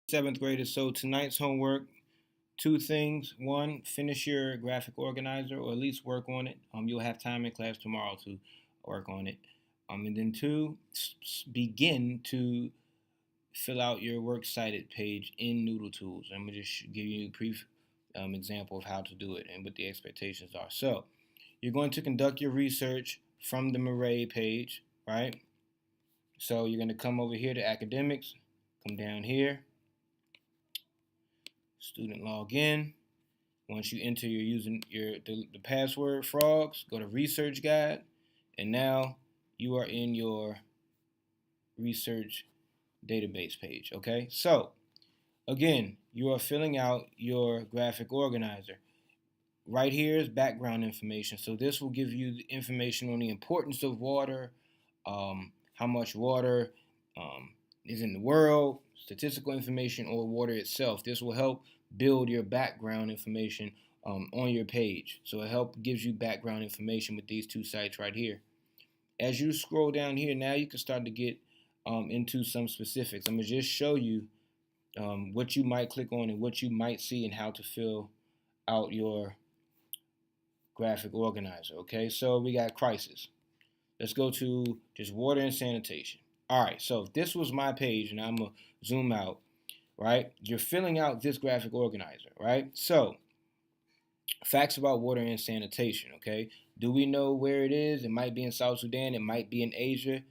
Seventh graders. So tonight's homework, two things. One, finish your graphic organizer or at least work on it. You'll have time in class tomorrow to work on it. And then two, begin to fill out your works cited page in Noodle Tools. I'm gonna just give you a brief example of how to do it and what the expectations are. So you're going to conduct your research from the Murray page, right? So you're going to come over here to academics, come down here, student login. Once you enter your using the password frogs, go to research guide, and now you are in your research database page. Okay, so again, you are filling out your graphic organizer. Right here is background information. So this will give you the information on the importance of water, how much water is in the world, statistical information on water itself. This will help build your background information on your page. So it gives you background information with these two sites right here. As you scroll down here, now you can start to get into some specifics. I'm going to just show you what you might click on and what you might see and how to fill out your graphic organizer. Okay, so we got crisis. Let's go to just water and sanitation. All right, so if this was my page, and I'm going to zoom out, right? You're filling out this graphic organizer, right? So, facts about water and sanitation, okay? Do we know where it is? It might be in South Sudan. It might be in Asia.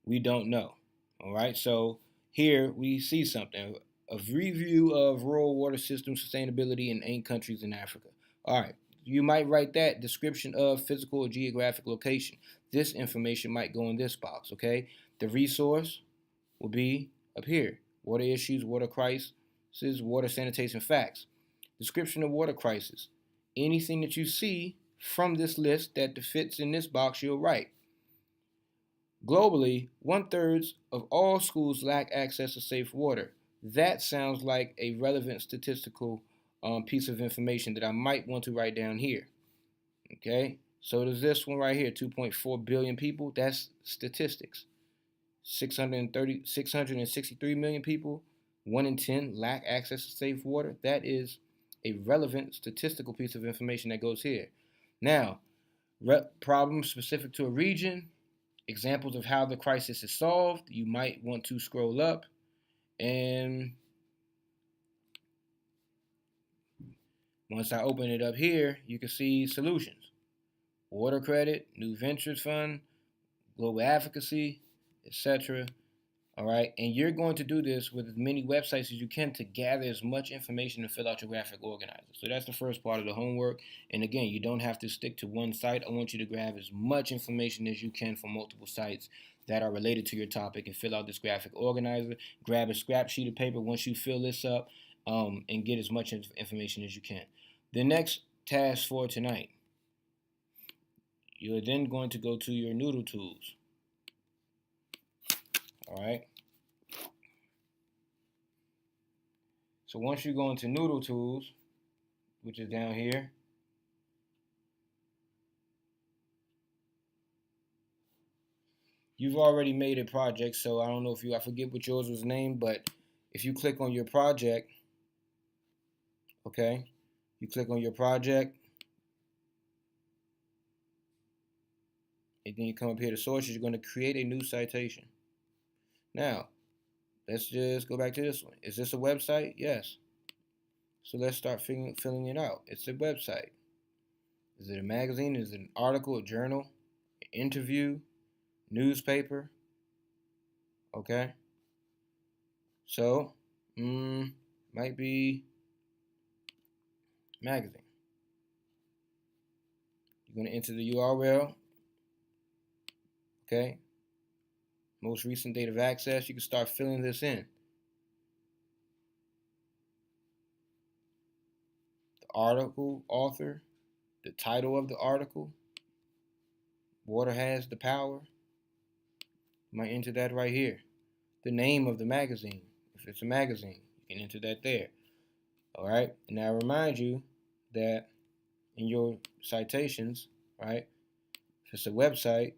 We don't know, all right? So, here we see something. A review of rural water system sustainability in 8 countries in Africa. All right. You might write that description of physical or geographic location. This information might go in this box, okay? The resource will be up here. Water issues, water crisis, water sanitation facts. Description of water crisis. Anything that you see from this list that fits in this box, you'll write. Globally, 1/3 of all schools lack access to safe water. That sounds like a relevant statistical piece of information that I might want to write down here. Okay, so there's this one right here, 2.4 billion people. That's statistics. 663 million people, 1 in 10 lack access to safe water. That is a relevant statistical piece of information that goes here. Now, problems specific to a region, examples of how the crisis is solved. You might want to scroll up and once I open it up here, you can see solutions. Water credit, new ventures fund, global advocacy, etc. All right, and you're going to do this with as many websites as you can to gather as much information to fill out your graphic organizer. So that's the first part of the homework. And again, you don't have to stick to one site. I want you to grab as much information as you can from multiple sites that are related to your topic and fill out this graphic organizer. Grab a scrap sheet of paper once you fill this up and get as much information as you can. The next task for tonight, you're then going to go to your Noodle Tools. All right. So once you go into Noodle Tools, which is down here, you've already made a project. So I don't know I forget what yours was named, but if you click on your project, okay, you click on your project, and then you come up here to sources, you're going to create a new citation. Now, let's just go back to this one. Is this a website? Yes. So let's start filling it out. It's a website. Is it a magazine? Is it an article, a journal, an interview, newspaper? Okay. So, might be magazine. You're going to enter the URL. Okay. Most recent date of access. You can start filling this in. The article author, the title of the article, water has the power. You might enter that right here. The name of the magazine. If it's a magazine, you can enter that there. All right. And I remind you that in your citations, right, if it's a website,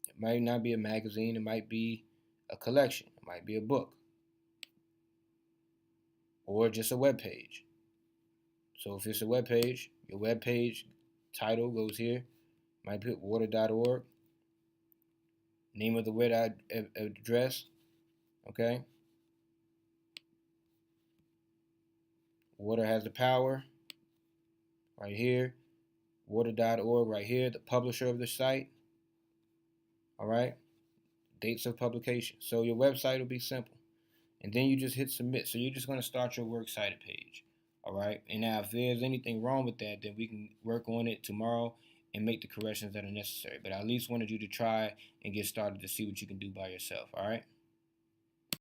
it might not be a magazine. It might be a collection. It might be a book. or just a web page. So if it's a web page, your web page title goes here. Might put water.org, name of the web address, okay? Water has the power right here. Water.org right here, the publisher of the site. All right, dates of publication. So your website will be simple. And then you just hit submit. So you're just going to start your works cited page. All right. And now if there's anything wrong with that, then we can work on it tomorrow and make the corrections that are necessary. But I at least wanted you to try and get started to see what you can do by yourself. All right.